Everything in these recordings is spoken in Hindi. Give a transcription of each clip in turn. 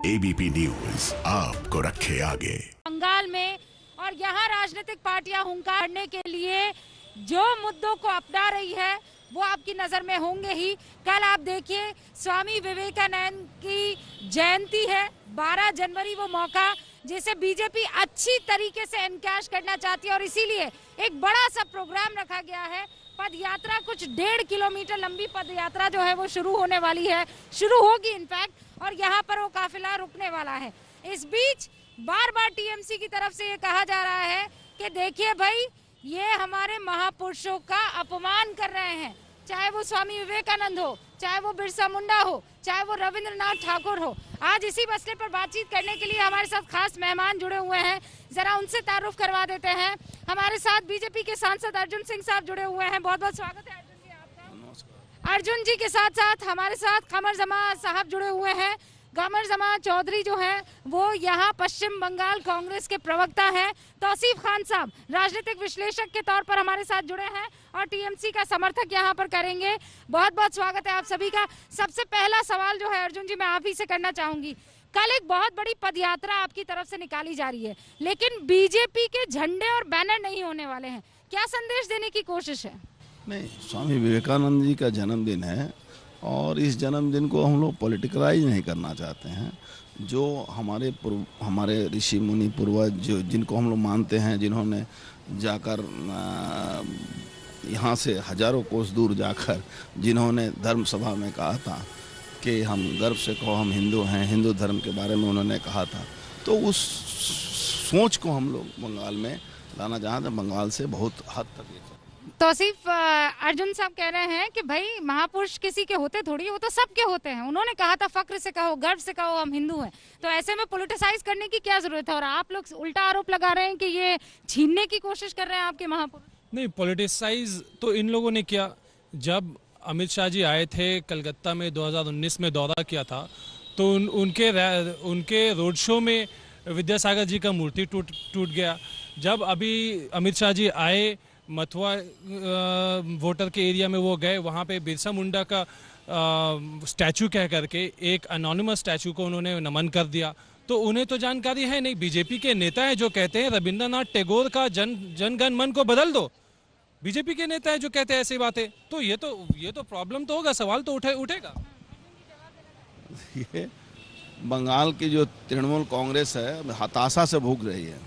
एबीपी न्यूज आपको रखे आगे। बंगाल में और यहाँ राजनीतिक पार्टियां हुंकार करने के लिए जो मुद्दों को अपना रही है वो आपकी नजर में होंगे ही। कल आप देखिए स्वामी विवेकानंद की जयंती है, 12 जनवरी वो मौका जिसे बीजेपी अच्छी तरीके से एनकैश करना चाहती है और इसीलिए एक बड़ा सा प्रोग्राम रखा गया है। पद यात्रा कुछ 1.5 किलोमीटर लंबी पद यात्रा जो है वो शुरू होने वाली है, शुरू होगी इनफैक्ट, और यहाँ पर वो काफिला रुकने वाला है। इस बीच बार बार टीएमसी की तरफ से ये कहा जा रहा है कि देखिए भाई, ये हमारे महापुरुषों का अपमान कर रहे हैं, चाहे वो स्वामी विवेकानंद हो, चाहे वो बिरसा मुंडा हो, चाहे वो रविंद्रनाथ ठाकुर हो। आज इसी मसले पर बातचीत करने के लिए हमारे साथ खास मेहमान जुड़े हुए हैं, जरा उनसे तारुफ करवा देते हैं। हमारे साथ बीजेपी के सांसद अर्जुन सिंह साहब जुड़े हुए हैं, बहुत बहुत स्वागत है अर्जुन जी आपका। अर्जुन जी के साथ साथ हमारे साथ कमर जमा साहब जुड़े हुए हैं। कमर जमा चौधरी जो हैं वो यहाँ पश्चिम बंगाल कांग्रेस के प्रवक्ता हैं। तौसीफ खान साहब राजनीतिक विश्लेषक के तौर पर हमारे साथ जुड़े हैं और टीएमसी का समर्थक यहाँ पर करेंगे। बहुत बहुत स्वागत है आप सभी का। सबसे पहला सवाल जो है अर्जुन जी मैं आप ही से करना चाहूंगी, कल एक बहुत बड़ी पदयात्रा आपकी तरफ से निकाली जा रही है, लेकिन बीजेपी के झंडे और बैनर नहीं होने वाले हैं, क्या संदेश देने की कोशिश है? नहीं, स्वामी विवेकानंद जी का जन्मदिन है और इस जन्मदिन को हम लोग पॉलिटिकलाइज नहीं करना चाहते हैं। जो हमारे ऋषि मुनि पूर्वज जो जिनको हम लोग मानते हैं, जिन्होंने जाकर यहाँ से हजारों कोस दूर जाकर जिन्होंने धर्म सभा में कहा था कि हम गर्व से कहो हम हिंदू हैं, हिंदू धर्म के बारे में उन्होंने कहा था, तो उस सोच को हम लोग बंगाल में लाना चाहते हैं। बंगाल से बहुत हद तक ये तौसीफ, अर्जुन साहब कह रहे हैं कि भाई महापुरुष किसी के होते थोड़ी, वो तो सबके होते हैं। उन्होंने कहा था फक्र से कहो, गर्व से कहो हम हिंदू हैं, तो ऐसे में पॉलिटिसाइज करने की क्या जरूरत है? और आप लोग उल्टा आरोप लगा रहे हैं कि ये छीनने की कोशिश कर रहे हैं आपके महापुरुष। नहीं, पॉलिटिसाइज तो इन लोगों ने किया। जब अमित शाह जी आए थे कलकत्ता में 2019 में दौरा किया था, तो उनके रोड शो में विद्यासागर जी का मूर्ति टूट गया। जब अभी अमित शाह जी आए मथुआ वोटर के एरिया में वो गए, वहाँ पे बिरसा मुंडा का स्टैचू कह करके एक अनोनिमस स्टैचू को उन्होंने नमन कर दिया। तो उन्हें तो जानकारी है नहीं। बीजेपी के नेता हैं जो कहते हैं रविंद्रनाथ टैगोर का जन गण मन को बदल दो, बीजेपी के नेता है जो कहते हैं ऐसी बातें, तो ये तो प्रॉब्लम तो होगा, सवाल तो उठेगा। ये बंगाल की जो तृणमूल कांग्रेस है हताशा से भूख रही है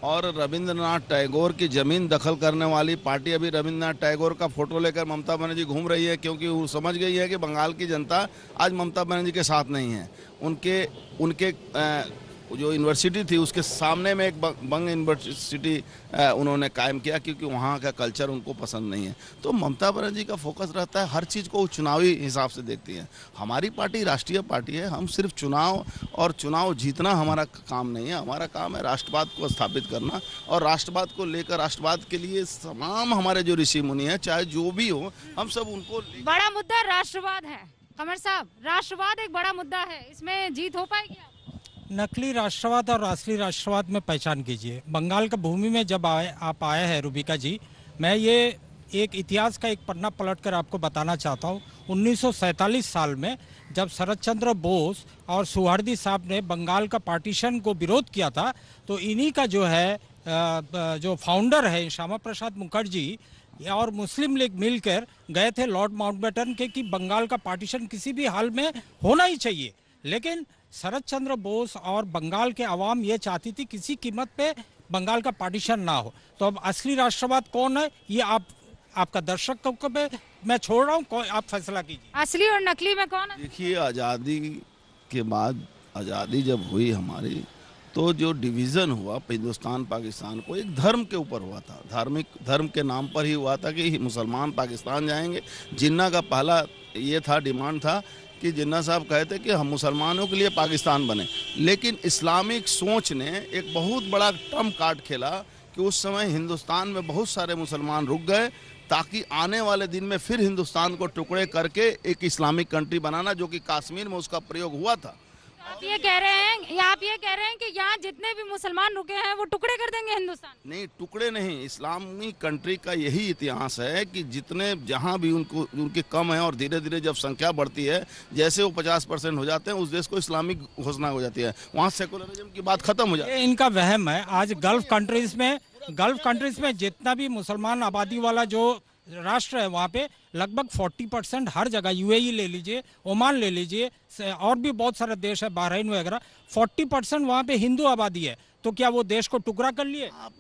और रविंद्रनाथ टैगोर की जमीन दखल करने वाली पार्टी अभी रविंद्रनाथ टैगोर का फोटो लेकर ममता बनर्जी घूम रही है, क्योंकि वो समझ गई है कि बंगाल की जनता आज ममता बनर्जी के साथ नहीं है। उनके जो यूनिवर्सिटी थी उसके सामने में एक बंग यूनिवर्सिटी उन्होंने कायम किया, क्योंकि वहाँ का कल्चर उनको पसंद नहीं है। तो ममता बनर्जी का फोकस रहता है हर चीज़ को चुनावी हिसाब से देखती है। हमारी पार्टी राष्ट्रीय पार्टी है, हम सिर्फ चुनाव जीतना हमारा काम नहीं है। हमारा काम है राष्ट्रवाद को स्थापित करना और राष्ट्रवाद को लेकर राष्ट्रवाद के लिए तमाम हमारे जो ऋषि मुनि है, चाहे जो भी हो, हम सब उनको। बड़ा मुद्दा राष्ट्रवाद है कमर साहब, राष्ट्रवाद एक बड़ा मुद्दा है, इसमें जीत हो पाएगी? नकली राष्ट्रवाद और असली राष्ट्रवाद में पहचान कीजिए। बंगाल का भूमि में जब आप आए हैं रूबिका जी, मैं ये एक इतिहास का एक पन्ना पलटकर आपको बताना चाहता हूँ। 1947 साल में जब शरद चंद्र बोस और सुहार्दी साहब ने बंगाल का पार्टीशन को विरोध किया था, तो इन्हीं का जो फाउंडर है श्यामा प्रसाद मुखर्जी और मुस्लिम लीग मिलकर गए थे लॉर्ड माउंटबेटन के कि बंगाल का पार्टीशन किसी भी हाल में होना ही चाहिए। लेकिन शरद चंद्र बोस और बंगाल के अवाम ये चाहती थी किसी कीमत पे बंगाल का पार्टीशन ना हो। तो अब असली राष्ट्रवाद कौन है ये आपका दर्शकों को मैं छोड़ रहा हूँ, आप फैसला कीजिए। असली और नकली में कौन है? देखिए, आज़ादी के बाद आज़ादी जब हुई हमारी, तो जो डिवीज़न हुआ हिंदुस्तान पाकिस्तान को एक धर्म के ऊपर हुआ था, धार्मिक धर्म के नाम पर ही हुआ था कि मुसलमान पाकिस्तान जाएंगे। जिन्ना का पहला ये था, डिमांड था कि जिन्ना साहब कहते कि हम मुसलमानों के लिए पाकिस्तान बने, लेकिन इस्लामिक सोच ने एक बहुत बड़ा ट्रम्प कार्ड खेला कि उस समय हिंदुस्तान में बहुत सारे मुसलमान रुक गए, ताकि आने वाले दिन में फिर हिंदुस्तान को टुकड़े करके एक इस्लामिक कंट्री बनाना, जो कि कश्मीर में उसका प्रयोग हुआ था। आप ये कह रहे हैं कि यहाँ जितने भी मुसलमान रुके हैं वो टुकड़े कर देंगे हिंदुस्तान? नहीं, टुकड़े नहीं। इस्लामी कंट्री का यही इतिहास है कि जितने जहाँ भी उनके कम है और धीरे धीरे जब संख्या बढ़ती है, जैसे वो 50% हो जाते हैं, उस देश को इस्लामिक घोषणा हो जाती है, वहाँ सेकुलरिज्म की बात खत्म हो जाती है। ये इनका वहम है। आज गल्फ कंट्रीज में जितना भी मुसलमान आबादी वाला जो राष्ट्र है, वहाँ पे लगभग 40% हर जगह, यूएई ले लीजिए, ओमान ले लीजिए, और भी बहुत सारे देश है, बहरीन वगैरह, 40% वहाँ पे हिंदू आबादी है। तो क्या वो देश को टुकड़ा कर लिए? आप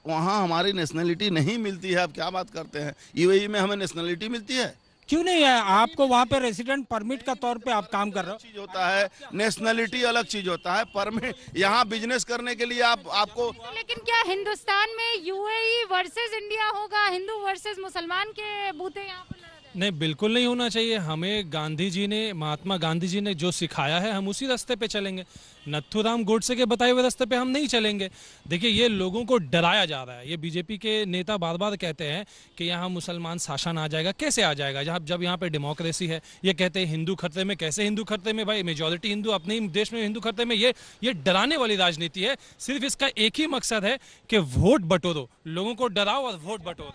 वहाँ हमारी नेशनलिटी नहीं मिलती है, आप क्या बात करते हैं? यूएई में हमें नेशनलिटी मिलती है। क्यों नहीं है? आपको वहाँ पे रेसिडेंट परमिट का तौर पे आप काम कर रहे हो। चीज होता है, नेशनलिटी अलग चीज होता है, परमिट यहाँ बिजनेस करने के लिए आपको। लेकिन क्या हिंदुस्तान में यूएई वर्सेस इंडिया होगा, हिंदू वर्सेस मुसलमान के बूते यहाँ पर लड़ा जाएगा? नहीं, बिल्कुल नहीं होना चाहिए। हमें महात्मा गांधी जी ने जो सिखाया है, हम उसी रास्ते पे चलेंगे। नथुराम गोडसे के बताए हुए रास्ते पे हम नहीं चलेंगे। देखिए, ये लोगों को डराया जा रहा है। ये बीजेपी के नेता बार बार कहते हैं कि यहाँ मुसलमान शासन आ जाएगा। कैसे आ जाएगा जब यहाँ पे डेमोक्रेसी है? ये कहते हैं हिंदू खतरे में। कैसे हिंदू खतरे में भाई? मेजॉरिटी हिंदू अपने ही देश में हिंदू खतरे में। ये डराने वाली राजनीति है। सिर्फ इसका एक ही मकसद है कि वोट बटोरो, लोगों को डराओ और वोट बटोरो।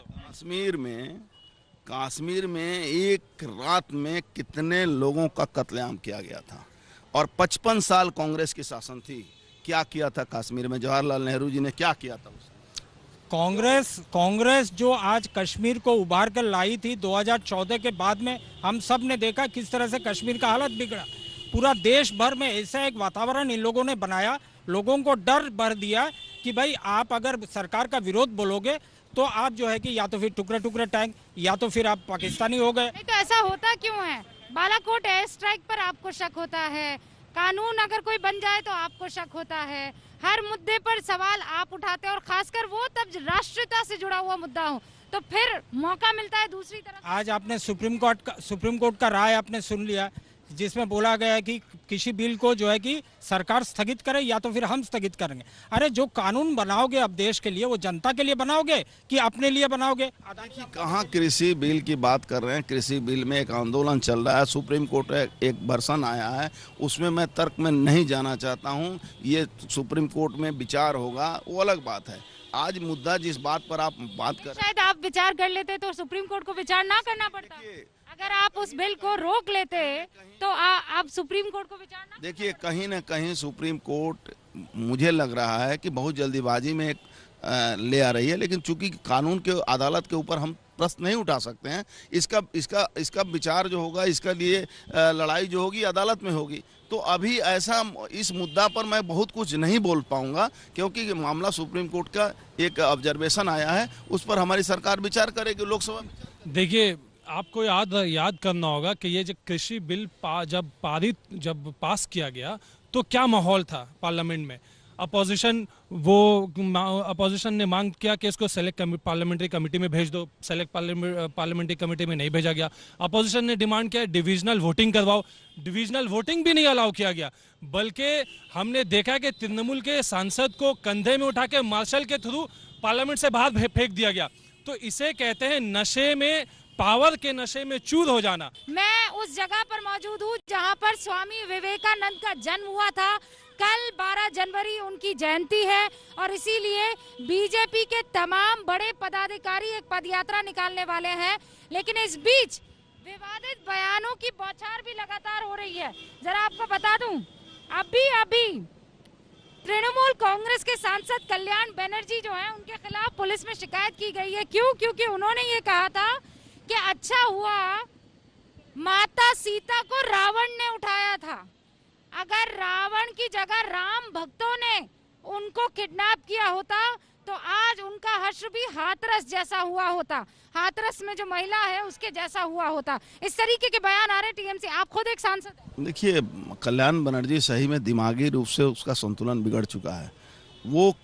कश्मीर में एक रात में कितने लोगों का कत्लेआम किया गया था, और 55 साल कांग्रेस की शासन थी। क्या किया था कश्मीर में? जवाहरलाल नेहरू जी ने क्या किया था? कांग्रेस जो आज कश्मीर को उबार कर लाई थी 2014 के बाद में, हम सब ने देखा किस तरह से कश्मीर का हालत बिगड़ा। पूरा देश भर में ऐसा एक वातावरण इन लोगों ने बनाया, लोगों को डर भर दिया कि भाई आप अगर सरकार का विरोध बोलोगे तो आप जो है कि या तो फिर टुकड़े टैंक, या तो फिर आप पाकिस्तानी हो गए। नहीं तो ऐसा होता क्यों है? बालाकोट एयर स्ट्राइक पर आपको शक होता है, कानून अगर कोई बन जाए तो आपको शक होता है, हर मुद्दे पर सवाल आप उठाते हैं, और खासकर वो तब राष्ट्रीयता से जुड़ा हुआ मुद्दा हो तो फिर मौका मिलता है दूसरी तरफ। आज आपने सुप्रीम कोर्ट का राय आपने सुन लिया, जिसमें बोला गया है कि किसी बिल को जो है कि सरकार स्थगित करे या तो फिर हम स्थगित करेंगे। अरे जो कानून बनाओगे अब देश के लिए, वो जनता के लिए बनाओगे कि अपने लिए बनाओगे? कहाँ कृषि बिल की बात कर रहे हैं? कृषि बिल में एक आंदोलन चल रहा है, सुप्रीम कोर्ट एक वर्षन आया है, उसमें मैं तर्क में नहीं जाना चाहता हूँ। ये सुप्रीम कोर्ट में विचार होगा, वो अलग बात है। आज मुद्दा जिस बात पर आप बात कर, शायद आप विचार कर लेते तो सुप्रीम कोर्ट को विचार ना करना पड़ता। अगर आप उस बिल को रोक लेते तो आप सुप्रीम कोर्ट को विचार ना। देखिए, कहीं ना कहीं सुप्रीम कोर्ट मुझे लग रहा है कि बहुत जल्दीबाजी में ले आ रही है, लेकिन चूंकि कानून के अदालत के ऊपर हम प्रश्न नहीं उठा सकते हैं। इसका विचार जो होगा, इसका लिए लड़ाई जो होगी अदालत में होगी। तो अभी ऐसा इस मुद्दा पर मैं बहुत कुछ नहीं बोल पाऊंगा, क्योंकि मामला सुप्रीम कोर्ट का एक ऑब्जर्वेशन आया है, उस पर हमारी सरकार विचार करेगी, लोकसभा। देखिए, आपको याद करना होगा कि ये जो कृषि बिल जब पास किया गया तो क्या माहौल था पार्लियामेंट में। अपोजिशन ने मांग किया कि इसको सेलेक्ट पार्लियामेंट्री कमेटी में भेज दो, सेलेक्ट पार्लियामेंट्री कमेटी में नहीं भेजा गया। अपोजिशन ने डिमांड किया डिविजनल वोटिंग करवाओ, डिविजनल वोटिंग भी नहीं अलाउ किया गया, बल्कि हमने देखा कि तृणमूल के सांसद को कंधे में उठा के मार्शल के थ्रू पार्लियामेंट से बाहर फेंक दिया गया। तो इसे कहते हैं नशे में, पावर के नशे में चूर हो जाना। मैं उस जगह पर मौजूद हूँ जहाँ पर स्वामी विवेकानंद का जन्म हुआ था। कल 12 जनवरी उनकी जयंती है और इसीलिए बीजेपी के तमाम बड़े पदाधिकारी एक पदयात्रा निकालने वाले हैं। लेकिन इस बीच विवादित बयानों की बौछार भी लगातार हो रही है। जरा आपको बता दूं, अभी तृणमूल कांग्रेस के सांसद कल्याण बनर्जी जो हैं, उनके खिलाफ पुलिस में शिकायत की गई है। क्यों? क्योंकि उन्होंने ये कहा था कि अच्छा हुआ माता सीता को रावण ने उठाया था। अगर रावण की जगह राम भक्तों ने उनको किडनैप किया होता तो आज उनका हश्र भी हाथरस जैसा हुआ होता, हाथरस में जो महिला है उसके जैसा हुआ होता। इस तरीके के बयान आ रहे टीएमसी। आप खुद एक सांसद हैं। देखिए, कल्याण बनर्जी सही में दिमागी रूप से उसका संतुलन बिगड़ चुका है। वो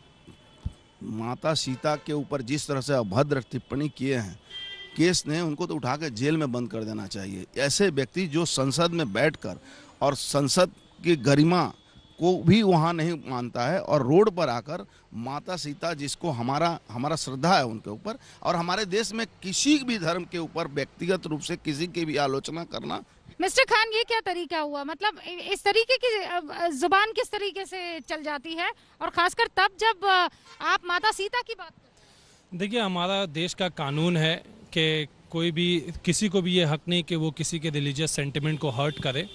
माता सीता के ऊपर जिस तरह से अभद्र टिप्पणी किए हैं, केस ने उनको तो उठा के जेल में बंद कर देना चाहिए। ऐसे व्यक्ति जो संसद में बैठकर और संसद की गरिमा को भी वहाँ नहीं मानता है और रोड पर आकर माता सीता, जिसको हमारा श्रद्धा है उनके ऊपर, और हमारे देश में किसी भी धर्म के ऊपर व्यक्तिगत रूप से किसी की भी आलोचना करना मिस्टर खान, ये क्या तरीका हुआ? मतलब इस तरीके की जुबान किस तरीके से चल जाती है, और खासकर तब जब आप माता सीता की बात करते? देखिए, हमारा देश का कानून है कि कोई भी, किसी को भी ये हक नहीं कि वो किसी के रिलीजियस सेंटिमेंट को हर्ट करे।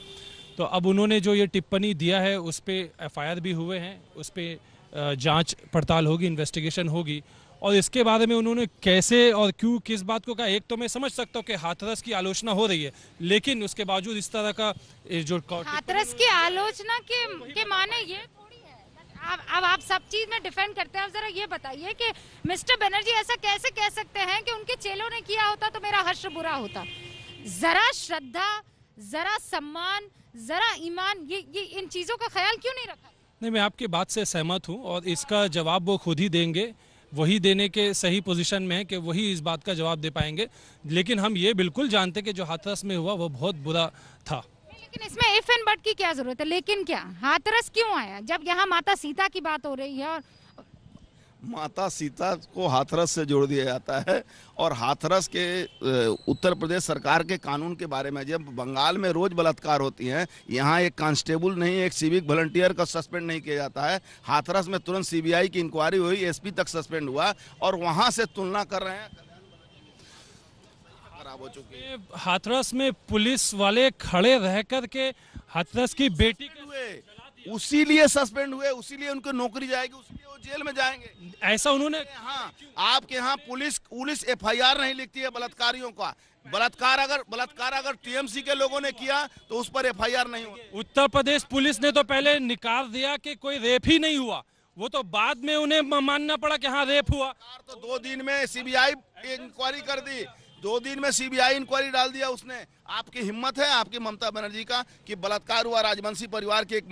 तो अब उन्होंने जो ये टिप्पणी दिया है उस पर एफआईआर भी हुए हैं, उस पर जांच पड़ताल होगी, इन्वेस्टिगेशन होगी, और इसके बारे में उन्होंने कैसे और क्यों किस बात को कहा। एक तो मैं समझ सकता हूँ कि हाथरस की आलोचना हो रही है, लेकिन उसके बावजूद इस तरह का जो हाथरस की आलोचना के माने ये थोड़ी है। अब आप सब चीज में डिफेंड करते हैं। अब जरा ये बताइए कि मिस्टर बनर्जी ऐसा कैसे कह सकते हैं कि उनके चेलों ने किया होता तो मेरा हर्ष बुरा होता? जरा श्रद्धा, जरा सम्मान, जरा ईमान, ये इन चीजों का ख्याल क्यों नहीं रखा? नहीं, मैं आपकी बात से सहमत हूँ, और इसका जवाब वो खुद ही देंगे। वही देने के सही पोजीशन में है कि वही इस बात का जवाब दे पाएंगे। लेकिन हम ये बिल्कुल जानते हैं कि जो हाथरस में हुआ वो बहुत बुरा था। लेकिन इसमें इफ एंड बट की क्या जरूरत है? लेकिन क्या हाथरस क्यों आया जब यहाँ माता सीता की बात हो रही है? और माता सीता को हाथरस से जोड़ दिया जाता है, और हाथरस के उत्तर प्रदेश सरकार के कानून के बारे में, जब बंगाल में रोज बलात्कार होती हैं, यहाँ एक कांस्टेबल नहीं, एक सिविक वॉलंटियर का सस्पेंड नहीं किया जाता है। हाथरस में तुरंत सीबीआई की इंक्वायरी हुई, एसपी तक सस्पेंड हुआ, और वहाँ से तुलना कर रहे हैं। खराब हो चुकी है। हाथरस में पुलिस वाले खड़े रह कर के हाथरस की बेटी हुए, उसी लिए सस्पेंड हुए, उसी लिए उनको नौकरी जाएगी, उसी लिए वो जेल में जाएंगे। ऐसा उन्होंने, हाँ, आपके यहाँ पुलिस एफआईआर नहीं लिखती है बलात्कारियों का। बलात्कार अगर टीएमसी के लोगों ने किया तो उस पर एफआईआर नहीं होती। उत्तर प्रदेश पुलिस ने तो पहले निकाल दिया कि कोई रेप ही नहीं हुआ, वो तो बाद में उन्हें मानना पड़ा कि हाँ रेप हुआ। तो 2 दिन में सीबीआई इंक्वायरी कर दी, 2 दिन में सीबीआई इंक्वायरी डाल दिया उसने। आपकी हिम्मत है, आपकी ममता बनर्जी का, कि बलात्कार हुआ राजवंशी परिवार की एक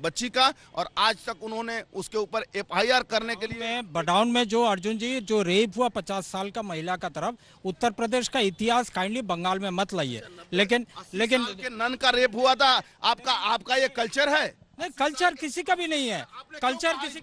बच्ची का, और आज तक उन्होंने उसके ऊपर एफआईआर करने के लिए। बडाउन में जो अर्जुन जी जो रेप हुआ 50 साल का महिला का तरफ, उत्तर प्रदेश का इतिहास काइंडली बंगाल में मत लाइए। लेकिन नन का रेप हुआ था, आपका ये कल्चर है? नहीं, कल्चर किसी का भी नहीं है। कल्चर किसी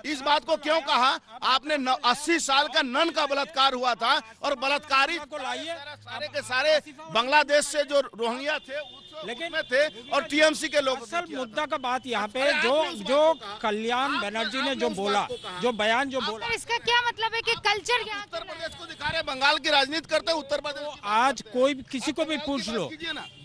इस बात को क्यों कहा आपने? 80 साल का नन का बलात्कार हुआ था, और बलात्कारी को लाइए, सारे के सारे बांग्लादेश से जो रोहिंग्या थे लेकिन में थे, और टीएमसी के लोग। असल मुद्दा का बात यहाँ पे जो कल्याण बनर्जी ने जो बोला, जो बयान जो बोला, इसका क्या मतलब है कि कल्चर यहाँ उत्तर प्रदेश को दिखा रहे, बंगाल की राजनीति करते हैं उत्तर प्रदेश। आज कोई किसी को भी पूछ लो,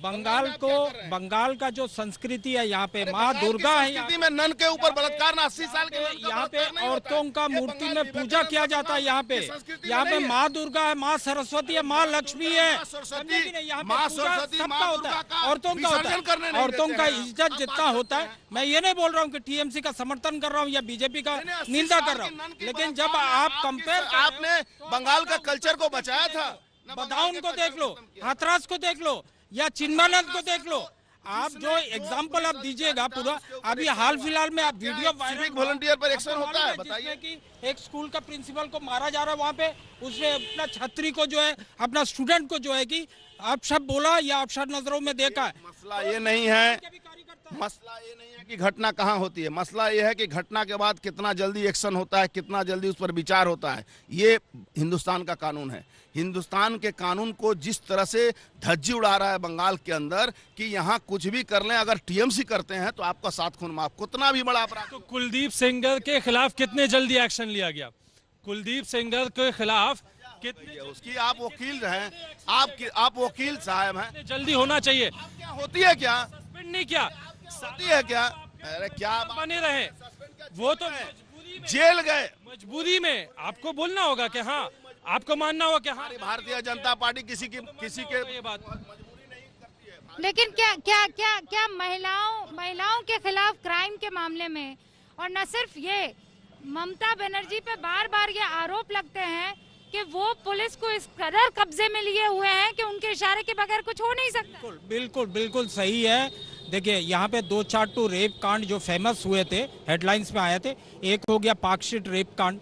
बंगाल का जो संस्कृति है, यहाँ पे माँ दुर्गा है, संस्कृति में नन के ऊपर बलात्कार, 80 साल के यहाँ पे औरतों का मूर्ति में पूजा किया जाता है। यहाँ पे माँ दुर्गा है, माँ सरस्वती है, माँ लक्ष्मी है, माँ सरस्वती, सबका होता है। औरतों का इज्जत जितना होता है, मैं ये नहीं बोल रहा हूँ कि टीएमसी का समर्थन कर रहा हूँ या बीजेपी का निंदा कर रहा हूँ, लेकिन जब आप कंपेयर, आपने बंगाल का कल्चर को बचाया था। बदाऊन को देख लो, हाथरस को देख लो, या चिन्मयानंद को देख लो। आप जो एग्जाम्पल आप दीजिएगा पूरा, अभी हाल फिलहाल में आप वीडियो सिविक वॉलंटियर पर एक्शन होता है, बताइए कि एक स्कूल का प्रिंसिपल को मारा जा रहा है, वहाँ पे उसने अपना छात्री को जो है, अपना स्टूडेंट को जो है कि अपशब्द बोला या अपशब्द नजरों में देखा है। मसला ये नहीं है कि घटना कहाँ होती है, मसला ये है कि घटना के बाद कितना जल्दी एक्शन होता है, कितना जल्दी उस पर विचार होता है। ये हिंदुस्तान का कानून है। हिंदुस्तान के कानून को जिस तरह से धज्जी उड़ा रहा है बंगाल के अंदर, कि यहाँ कुछ भी कर लें, अगर टीएमसी करते हैं तो आपका 7 खून माफ, कितना भी बड़ा अपराध। तो कुलदीप सेंगर के खिलाफ कितने जल्दी एक्शन लिया गया? कुलदीप सेंगर के खिलाफ कितने, उसकी आप वकील हैं, आप वकील साहब हैं, जल्दी होना चाहिए। क्या होती है, क्या सस्पेंड नहीं किया, होती है क्या? अरे क्या बने रहे, वो तो जेल गए मजबूरी में। आपको बोलना होगा कि हाँ, आपको मानना होगा कि हाँ, भारतीय जनता पार्टी किसी के ये बात। लेकिन क्या महिलाओं के खिलाफ क्राइम के मामले में, और न सिर्फ ये, ममता बनर्जी पे बार बार ये आरोप लगते हैं कि वो पुलिस को इस कदर कब्जे में लिए हुए हैं कि उनके इशारे के बगैर कुछ हो नहीं सकता। बिल्कुल सही है। देखिए, यहाँ पे 2-4 रेप कांड जो फेमस हुए थे, हेडलाइंस में आए थे। एक हो गया पार्कशीट रेप कांड,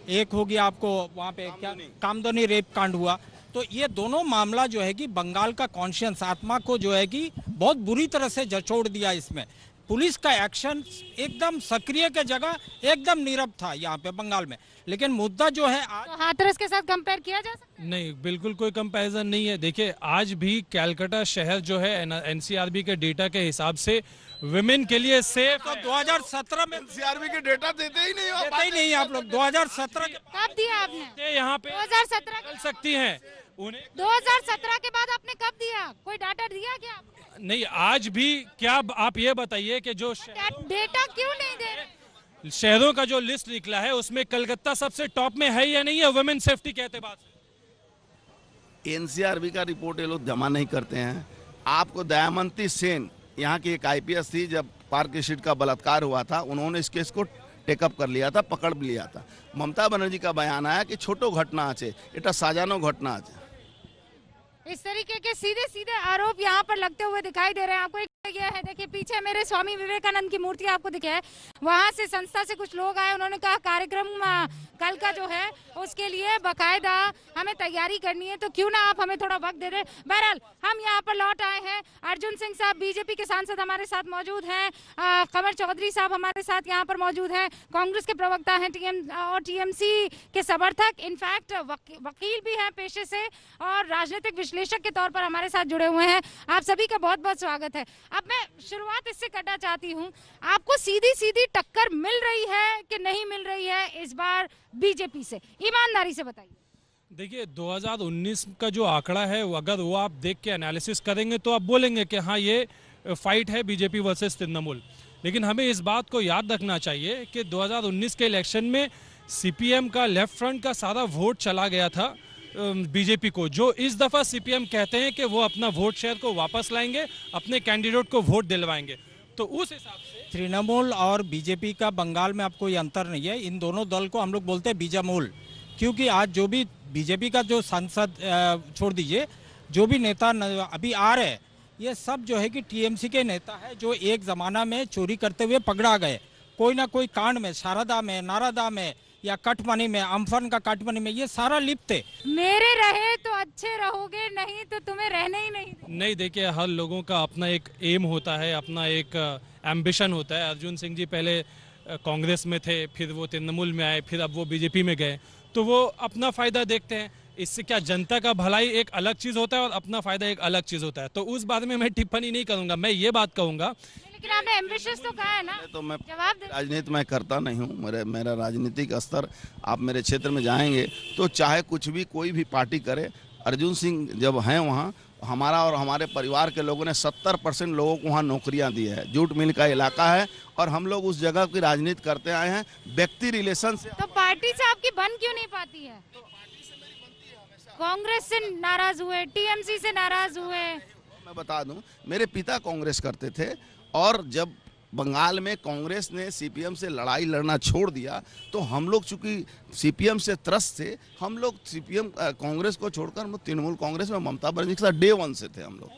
एक हो गया आपको वहाँ पे क्या कामदनी रेप कांड हुआ। तो ये दोनों मामला जो है कि बंगाल का कॉन्शियंस, आत्मा को जो है कि बहुत बुरी तरह से झचोड़ दिया इसमें। पुलिस का एक्शन एकदम सक्रिय के जगह एकदम नीरव था यहाँ पे बंगाल में। लेकिन मुद्दा जो है आज तो हाथरस के साथ कंपेयर किया जा सकता है? नहीं, बिल्कुल कोई कंपैरिजन नहीं है। देखिए, आज भी कलकत्ता शहर जो है एनसीआरबी के डेटा के हिसाब से विमेन के लिए सेफ तो 2017 में सीआरबी के डेटा देते ही नहीं हो। देते ही नहीं आप लोग। 2017 के कब दिया आपने? यहाँ पे 2017 चल सकती हैं उन्हें। 2017 के बाद आपने कब दिया? कोई डाटा दिया क्या आपने? नहीं, आज भी क्या आप ये बताइए कि जो डेटा क्यों नहीं दे रहे? शहरों का जो लिस्ट निकला है उसमें कलकत्ता सबसे टॉप में है या नहीं है वुमेन सेफ्टी के एतबार से? एनसीआरबी का रिपोर्ट ये लोग जमा नहीं करते हैं। आपको दयामंती सेन यहाँ की एक आईपीएस थी, जब पार्क स्ट्रीट का बलात्कार हुआ था उन्होंने इस केस को टेकअप कर लिया था, पकड़ भी लिया था। ममता बनर्जी का बयान आया कि छोटो घटना আছে, এটা সাজানো घटना আছে। इस तरीके के सीधे सीधे आरोप यहाँ पर लगते हुए दिखाई दे रहे हैं आपको। यह है, देखिए पीछे मेरे स्वामी विवेकानंद की मूर्ति आपको दिखे है। वहाँ से संस्था से कुछ लोग आए, उन्होंने कहा कार्यक्रम कल का जो है उसके लिए बकायदा हमें तैयारी करनी है, तो क्यों ना आप हमें थोड़ा वक्त दे दें। बहरहाल हम यहाँ पर लौट आए हैं। अर्जुन सिंह साहब बीजेपी के सांसद हमारे साथ मौजूद हैं, कमर चौधरी साहब हमारे साथ यहाँ पर मौजूद हैं, कांग्रेस के प्रवक्ता हैं टीएमसी के समर्थक, इनफैक्ट वकील भी हैं पेशे से और राजनीतिक विश्लेषक के तौर पर हमारे साथ जुड़े हुए हैं। आप सभी का बहुत बहुत स्वागत है। अब मैं शुरुआत इससे करना चाहती हूँ, आपको सीधी सीधी टक्कर मिल रही है कि नहीं मिल रही है इस बार बीजेपी से? ईमानदारी से बताइए। देखिए, 2019 का जो आंकड़ा है अगर वो आप देख के एनालिसिस करेंगे तो आप बोलेंगे कि हाँ ये फाइट है बीजेपी वर्सेस तृणमूल। लेकिन हमें इस बात को याद रखना चाहिए कि 2019 के इलेक्शन में सीपीएम का लेफ्ट फ्रंट का सारा वोट चला गया था बीजेपी को, जो इस दफा सीपीएम कहते हैं कि वो अपना वोट शेयर को वापस लाएंगे, अपने कैंडिडेट को वोट दिलवाएंगे। तो उस हिसाब से तृणमूल और बीजेपी का बंगाल में आपको ये अंतर नहीं है। इन दोनों दल को हम लोग बोलते हैं बीजामूल, क्योंकि आज जो भी बीजेपी का जो सांसद छोड़ दीजिए, जो भी नेता अभी आ रहे हैं, ये सब जो है कि टीएमसी के नेता है, जो एक जमाना में चोरी करते हुए पकड़ा गए, कोई ना कोई कांड में, शारदा में, नारदा में या कटमनी में, अम्फन का कटमनी में, ये सारा लिप्त है। मेरे रहे तो अच्छे रहोगे, नहीं तो तुम्हें रहने ही नहीं। नहीं, देखिए हर लोगों का अपना एक एम होता है, अपना एक एम्बिशन होता है। अर्जुन सिंह जी पहले कांग्रेस में थे, फिर वो तृणमूल में आए, फिर अब वो बीजेपी में गए, तो वो अपना फायदा देखते हैं। इससे क्या, जनता का भलाई एक अलग चीज होता है और अपना फायदा एक अलग चीज होता है। तो उस बारे में मैं टिप्पणी नहीं करूंगा। मैं ये बात कहूंगा, लेकिन आपने एम्बिशियस तो कहा है ना, तो मैं जवाब दे। राजनीति मैं करता नहीं हूँ। मेरा राजनीतिक स्तर, आप मेरे क्षेत्र में जाएंगे तो चाहे कुछ भी कोई भी पार्टी करे, अर्जुन सिंह जब हैं वहाँ, हमारा और हमारे परिवार के लोगों ने 70% लोगों को वहाँ नौकरियाँ दी है। जूट मिल का इलाका है और हम लोग उस जगह की राजनीति करते आए हैं, व्यक्ति रिलेशन से। तो पार्टी से आपकी बन क्यों नहीं पाती है? कांग्रेस से नाराज हुए, टीएमसी से नाराज हुए। मैं बता दूं, मेरे पिता कांग्रेस करते थे और जब बंगाल में कांग्रेस ने सीपीएम से लड़ाई लड़ना छोड़ दिया तो हम लोग चूंकि सीपीएम से त्रस्त थे, हम लोग सीपीएम कांग्रेस को छोड़कर हम लोग तृणमूल कांग्रेस में ममता बनर्जी के साथ डे 1 से थे हम लोग।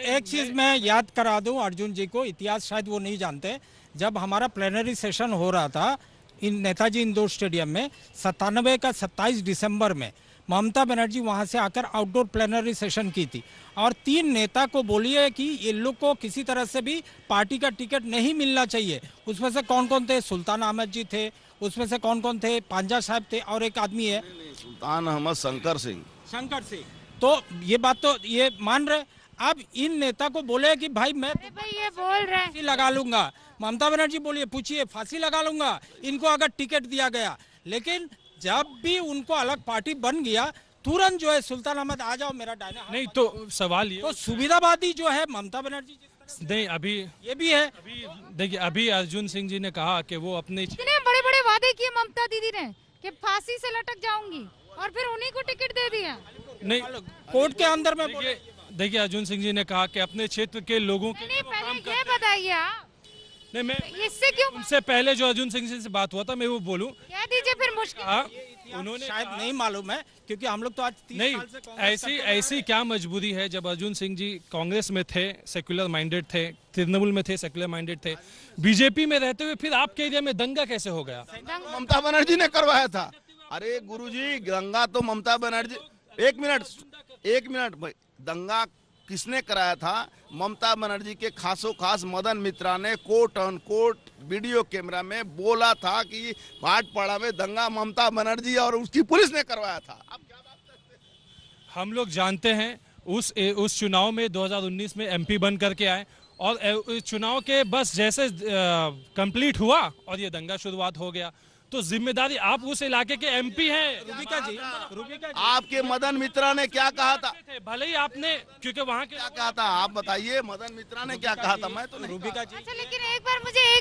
एक चीज मैं याद करा दूं अर्जुन जी को, इतिहास शायद वो नहीं जानते। जब हमारा प्लेनरी सेशन हो रहा था इन नेताजी इंडोर स्टेडियम में 97 का 27 दिसंबर में, ममता बनर्जी वहां से आकर आउटडोर प्लेनरी सेशन की थी और 3 नेता को बोली है कि ये लोग को किसी तरह से भी पार्टी का टिकट नहीं मिलना चाहिए। उसमें से कौन कौन थे? सुल्तान अहमद जी थे, उसमें से कौन कौन थे? पांजा साहब थे और एक आदमी है सुल्तान अहमद शंकर सिंह। तो ये बात तो ये मान रहे। अब इन नेता को बोले कि भाई मैं भाई ये बोल रहे हैं फांसी लगा लूंगा। ममता बनर्जी बोलिए, पूछिए, फांसी लगा लूंगा इनको अगर टिकट दिया गया। लेकिन जब भी उनको अलग पार्टी बन गया, तुरंत जो है सुल्तान अहमद आ जाओ मेरा डायना। नहीं तो सवाल ये, तो सुविधावादी जो है ममता बनर्जी नहीं, अभी ये भी है। अभी देखिए, अभी अर्जुन सिंह जी ने कहा कि वो अपने इतने बड़े बड़े वादे किए ममता दीदी ने कि फांसी से लटक जाऊंगी और फिर उन्हीं को टिकट दे दिया। नहीं, कोर्ट के अंदर में देखिए अर्जुन सिंह जी ने कहा कि अपने क्षेत्र के लोगों के नहीं, पहले ये बताइए आप, नहीं, मैं इससे क्यों उनसे पहले जो अर्जुन सिंह जी से बात हुआ था मैं वो बोलूं, कह दीजिए फिर मुश्किल। हाँ, उन्होंने शायद नहीं मालूम है क्योंकि हम लोग तो आज 30 नहीं, साल से कांग्रेस ऐसी क्या मजबूरी है? जब अर्जुन सिंह जी कांग्रेस में थे, सेक्युलर माइंडेड थे, तृणमूल में थे, सेक्युलर माइंडेड थे, बीजेपी में रहते हुए फिर आपके एरिया में दंगा कैसे हो गया? ममता बनर्जी ने करवाया था। अरे गुरुजी, दंगा तो ममता बनर्जी, एक मिनट भाई, दंगा किसने कराया था? ममता बनर्जी के खासो खास मदन मित्रा ने quote on quote video camera में बोला था कि भाटपाड़ा में दंगा ममता बनर्जी और उसकी पुलिस ने करवाया था। अब क्या बात करते हैं? हम लोग जानते हैं उस चुनाव में 2019 में एमपी बन करके आए और चुनाव के बस जैसे कंप्लीट हुआ और ये दंगा शुरुआत हो गया, तो जिम्मेदारी आप उस इलाके के एमपी हैं। रुबिका जी, आपके मदन मित्रा ने क्या कहा था? भले ही आपने, क्योंकि वहाँ के क्या कहा था आप बताइए, मदन मित्रा ने क्या कहा था? मैं तो नहीं। रूबिका जी, अच्छा, लेकिन एक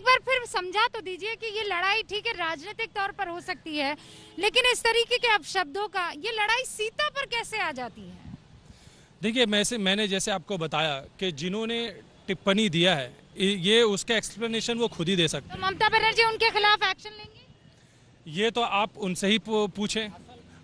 बार फिर समझा तो दीजिए कि ये लड़ाई ठीक है राजनीतिक तौर पर हो सकती है, लेकिन इस तरीके के अपशब्दों का ये लड़ाई सीता पर कैसे आ जाती है? देखिए, मैंने जैसे आपको बताया कि जिन्होंने टिप्पणी दिया है ये उसका एक्सप्लेनेशन वो खुद ही दे सकते तो ममता बनर्जी उनके खिलाफ एक्शन लेंगे? ये तो आप उनसे ही पूछें।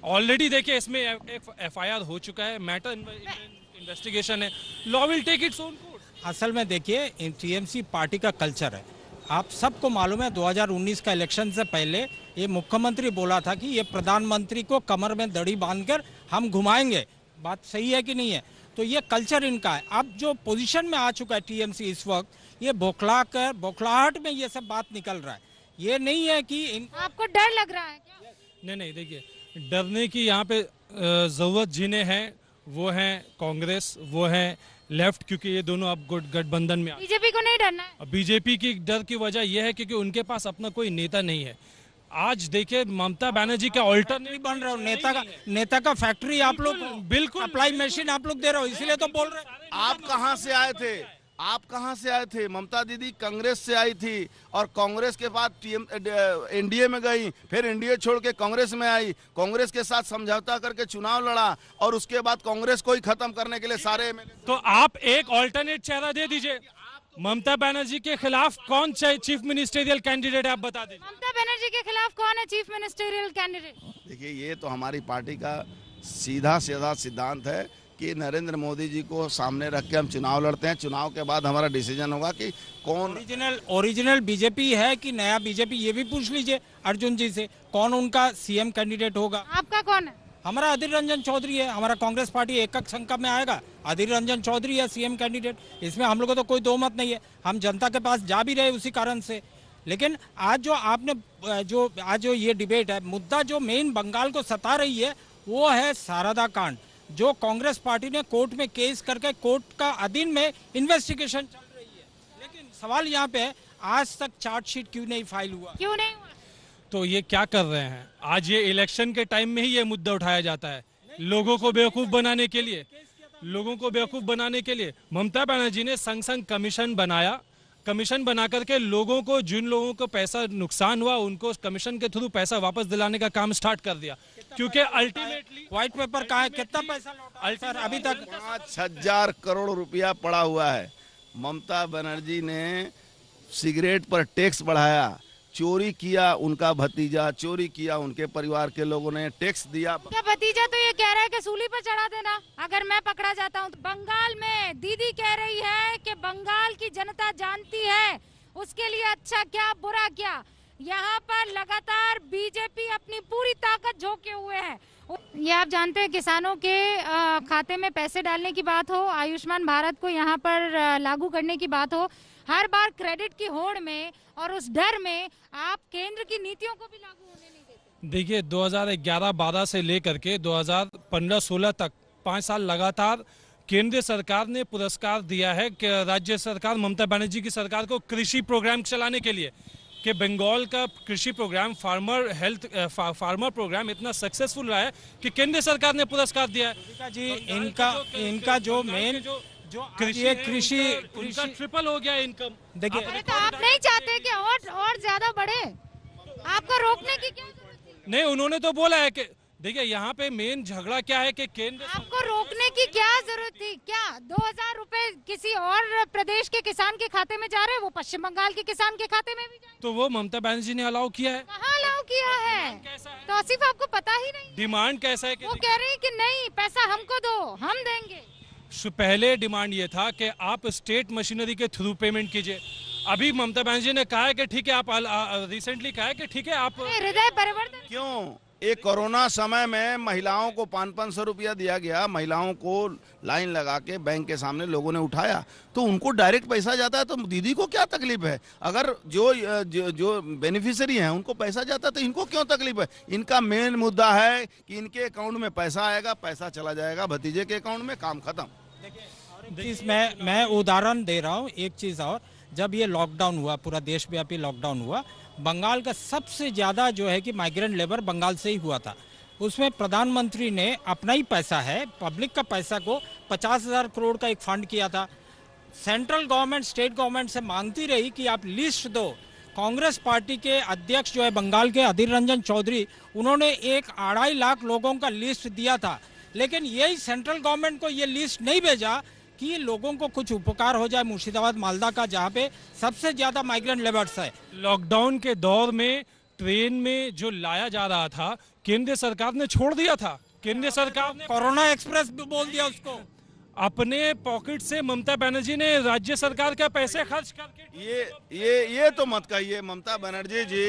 ऑलरेडी देखिए इसमें एफआईआर हो चुका है, मैटर इन्वेस्टिगेशन है, law will take its own course. असल में देखिए टीएमसी पार्टी का कल्चर है, आप सबको मालूम है 2019 का इलेक्शन से पहले ये मुख्यमंत्री बोला था कि ये प्रधानमंत्री को कमर में दड़ी बांधकर हम घुमाएंगे। बात सही है कि नहीं है? तो ये कल्चर इनका है। अब जो पोजीशन में आ चुका है टीएमसी इस वक्त, ये बौखलाहट में ये सब बात निकल रहा है। ये नहीं है कि आपको डर लग रहा है क्या? नहीं, देखिए डरने की यहाँ पे जरूरत जिन्हें है वो हैं कांग्रेस, वो हैं लेफ्ट, क्योंकि ये दोनों अब गठबंधन में। बीजेपी को नहीं डरना है? बीजेपी की डर की वजह यह है क्योंकि उनके पास अपना कोई नेता नहीं है। आज देखिए ममता बनर्जी का ऑल्टरनेटिव बन रहा हो, नेता का फैक्ट्री आप लोग बिल्कुल सप्लाई मशीन आप लोग दे रहे हो, इसलिए तो बोल रहे हैं। आप कहां से आए थे? आप कहां से आए थे? ममता दीदी कांग्रेस से आई थी और कांग्रेस के बाद एनडीए में गई, फिर एनडीए छोड़ के कांग्रेस में आई, कांग्रेस के साथ समझौता करके चुनाव लड़ा और उसके बाद कांग्रेस को ही खत्म करने के लिए सारे तो आप एक ऑल्टरनेट चेहरा दे दीजिए। ममता बनर्जी के खिलाफ कौन चीफ मिनिस्टेरियल कैंडिडेट है, आप बता दीजिए। ममता बनर्जी के खिलाफ कौन है चीफ मिनिस्टेरियल कैंडिडेट? देखिए, ये तो हमारी पार्टी का सीधा सिद्धांत है कि नरेंद्र मोदी जी को सामने रख के हम चुनाव लड़ते हैं। चुनाव के बाद हमारा डिसीजन होगा कि कौन ओरिजिनल बीजेपी है कि नया बीजेपी, ये भी पूछ लीजिए अर्जुन जी से, कौन उनका सीएम कैंडिडेट होगा। आपका कौन है? हमारा अधीर रंजन चौधरी है। हमारा कांग्रेस पार्टी एकक संख्या में आएगा, अधीर रंजन चौधरी है सीएम कैंडिडेट। इसमें हम लोगों को तो कोई दो मत नहीं है, हम जनता के पास जा भी रहे उसी कारण से। लेकिन आज जो ये डिबेट है, मुद्दा जो मेन बंगाल को सता रही है वो है शारदा कांड, जो कांग्रेस पार्टी ने कोर्ट में केस करके कोर्ट का अधीन में इन्वेस्टिगेशन चल रही है। लेकिन सवाल यहाँ पे है, आज तक चार्जशीट क्यों नहीं फाइल हुआ? क्यों नहीं हुआ? तो ये क्या कर रहे हैं? आज ये इलेक्शन के टाइम में ही ये मुद्दा उठाया जाता है लोगों को बेवकूफ बनाने के लिए। ममता बनर्जी ने संग कमीशन बनाया, कमीशन बना करके लोगों को, जिन लोगों को पैसा नुकसान हुआ उनको कमीशन के थ्रू पैसा वापस दिलाने का काम स्टार्ट कर दिया। क्योंकि अल्टीमेटली व्हाइट पेपर कहाँ है, कितना पैसा लौटा? अभी तक 5,000 करोड़ रुपया पड़ा हुआ है। ममता बनर्जी ने सिगरेट पर टैक्स बढ़ाया, चोरी किया उनका भतीजा, चोरी किया उनके परिवार के लोगों ने, टैक्स दिया। क्या भतीजा तो ये कह रहा है कि सूली पर चढ़ा देना अगर मैं पकड़ा जाता हूँ। बंगाल में दीदी कह रही है कि बंगाल की जनता जानती है उसके लिए अच्छा क्या बुरा क्या। यहाँ पर लगातार बीजेपी अपनी पूरी ताकत झोंके हुए है। ये आप जानते हैं, किसानों के खाते में पैसे डालने की बात हो, आयुष्मान भारत को यहाँ पर लागू करने की बात हो, हर बार क्रेडिट की होड़ में और उस डर में आप केंद्र की नीतियों को भी लागू होने नहीं देते। देखिए 2011-12 से लेकर के 2015-16 तक 5 साल लगातार केंद्र सरकार ने पुरस्कार दिया है कि राज्य सरकार, ममता बनर्जी की सरकार को कृषि प्रोग्राम चलाने के लिए, कि बंगाल का कृषि प्रोग्राम फार्मर प्रोग्राम इतना सक्सेसफुल रहा है कि केंद्र सरकार ने पुरस्कार दिया है। जी इनका जो मेन जो कृषि उनका ट्रिपल हो गया इनकम। देखिए, तो आप नहीं चाहते कि और ज्यादा बढ़े? आपको रोकने की क्या जरूरत थी? नहीं, उन्होंने तो बोला है कि देखिए यहाँ पे मेन झगड़ा क्या है कि केंद्र, आपको रोकने की क्या जरूरत थी? क्या 2,000 रुपए किसी और प्रदेश के किसान के खाते में जा रहे हैं, वो पश्चिम बंगाल के किसान के खाते में भी जाए? तो वो ममता बनर्जी ने अलाउ किया है। कहाँ अलाउ किया है? तो सिर्फ आपको पता ही नहीं। डिमांड कैसा है कि वो कह रही है कि नहीं, पैसा हमको दो, हम देंगे। पहले डिमांड ये था कि आप स्टेट मशीनरी के थ्रू पेमेंट कीजिए। अभी ममता बनर्जी ने कहा है कि ठीक है, आप रिसेंटली कहा है कि ठीक है आप हृदय परिवर्तन। क्यों एक कोरोना समय में महिलाओं को 500-500 रुपया दिया गया, महिलाओं को लाइन लगा के बैंक के सामने लोगों ने उठाया, तो उनको डायरेक्ट पैसा जाता है, तो दीदी को क्या तकलीफ है? अगर जो बेनिफिशियरी हैं उनको पैसा जाता है तो इनको क्यों तकलीफ है? इनका मेन मुद्दा है कि इनके अकाउंट में पैसा आएगा, पैसा चला जाएगा भतीजे के अकाउंट में, काम खत्म। चीज मैं उदाहरण दे रहा हूँ, एक चीज और, जब ये लॉकडाउन हुआ, पूरा देशव्यापी लॉकडाउन हुआ, बंगाल का सबसे ज्यादा जो है कि माइग्रेंट लेबर बंगाल से ही हुआ था। उसमें प्रधानमंत्री ने अपना ही पैसा है, पब्लिक का पैसा को 50,000 करोड़ का एक फंड किया था। सेंट्रल गवर्नमेंट स्टेट गवर्नमेंट से मांगती रही कि आप लिस्ट दो। कांग्रेस पार्टी के अध्यक्ष जो है बंगाल के अधीर रंजन चौधरी, उन्होंने 2.5 लाख लोगों का लिस्ट दिया था, लेकिन यही सेंट्रल गवर्नमेंट को ये लिस्ट नहीं भेजा कि लोगों को कुछ उपकार हो जाए मुर्शिदाबाद मालदा का, जहाँ पे सबसे ज्यादा माइग्रेंट लेबर्स है। लॉकडाउन के दौर में ट्रेन में जो लाया जा रहा था, केंद्र सरकार ने छोड़ दिया था। केंद्र सरकार ने कोरोना एक्सप्रेस भी बोल दिया उसको। अपने पॉकेट से ममता बनर्जी ने राज्य सरकार के पैसे खर्च करके ये तो मत कहिए। ममता बनर्जी जी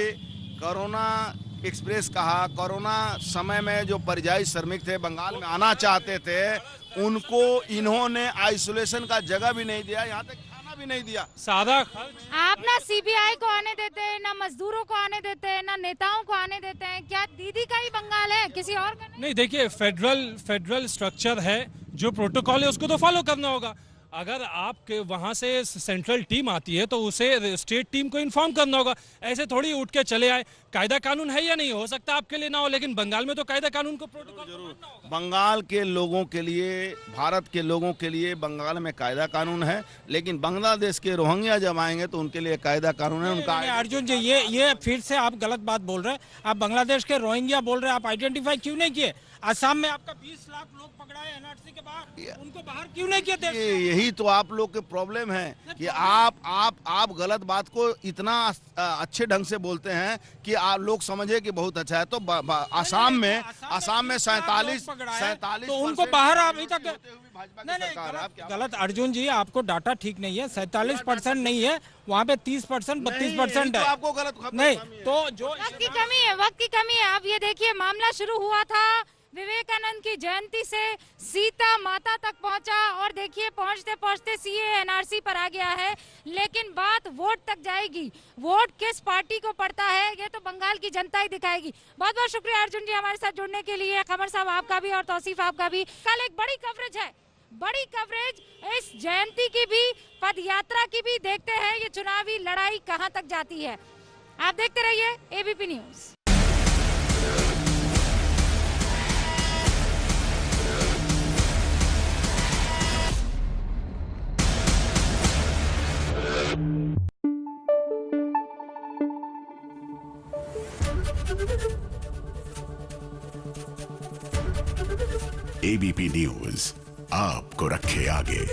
कोरोना एक्सप्रेस कहा, कोरोना समय में जो परिযায়ী श्रमिक थे बंगाल में आना चाहते थे, उनको इन्होंने आइसोलेशन का जगह भी नहीं दिया, यहाँ तक खाना भी नहीं दिया। सादा खर्च आप ना सीबीआई को आने देते हैं, ना मजदूरों को आने देते हैं, ना नेताओं को आने देते हैं। क्या दीदी का ही बंगाल है, किसी और का नहीं? नहीं, देखिए फेडरल स्ट्रक्चर है, जो प्रोटोकॉल है उसको तो फॉलो करना होगा। अगर आपके वहां से सेंट्रल टीम आती है तो उसे स्टेट टीम को इन्फॉर्म करना होगा। ऐसे थोड़ी उठ के चले आए। कायदा कानून है या नहीं, हो सकता आपके लिए ना हो, लेकिन बंगाल में तो कायदा कानून को प्रोटोकॉल बंगाल के लोगों के लिए, भारत के लोगों के लिए बंगाल में कायदा कानून है, लेकिन बांग्लादेश के रोहिंग्या जब आएंगे तो उनके लिए कायदा कानून है। उनका अर्जुन जी, ये फिर से आप गलत बात बोल रहे हैं। आप बांग्लादेश के रोहिंग्या बोल रहे हैं, आप आइडेंटिफाई क्यों नहीं किए? असम में आपका 20 लाख लोग पकड़ाए एनआरसी के बाहर, उनको बाहर क्यों नहीं किए? यही तो आप लोग के प्रॉब्लम है कि आप गलत बात को इतना अच्छे ढंग से बोलते हैं कि आप लोग समझे कि बहुत अच्छा है। तो आसाम में 47 तो उनको बाहर अभी तक नहीं, गलत अर्जुन जी, आपको डाटा ठीक नहीं है। 47% नहीं है, वहाँ पे 30%, 32% है। आपको गलत नहीं, तो जो वक्त की कमी है, वक्त की कमी है। अब ये देखिए, मामला शुरू हुआ था विवेकानंद की जयंती से, सीता माता तक पहुंचा, और देखिए पहुंचते पहुंचते सीए एनआरसी पर आ गया है। लेकिन बात वोट तक जाएगी, वोट किस पार्टी को पड़ता है ये तो बंगाल की जनता ही दिखाएगी। बहुत बहुत शुक्रिया अर्जुन जी हमारे साथ जुड़ने के लिए। कमर साहब आपका भी और तौसीफ आपका भी। कल एक बड़ी कवरेज है, बड़ी कवरेज इस जयंती की भी, पद यात्रा की भी। देखते हैं ये चुनावी लड़ाई कहां तक जाती है। आप देखते रहिए एबीपी न्यूज। एबीपी न्यूज आपको रखे आगे।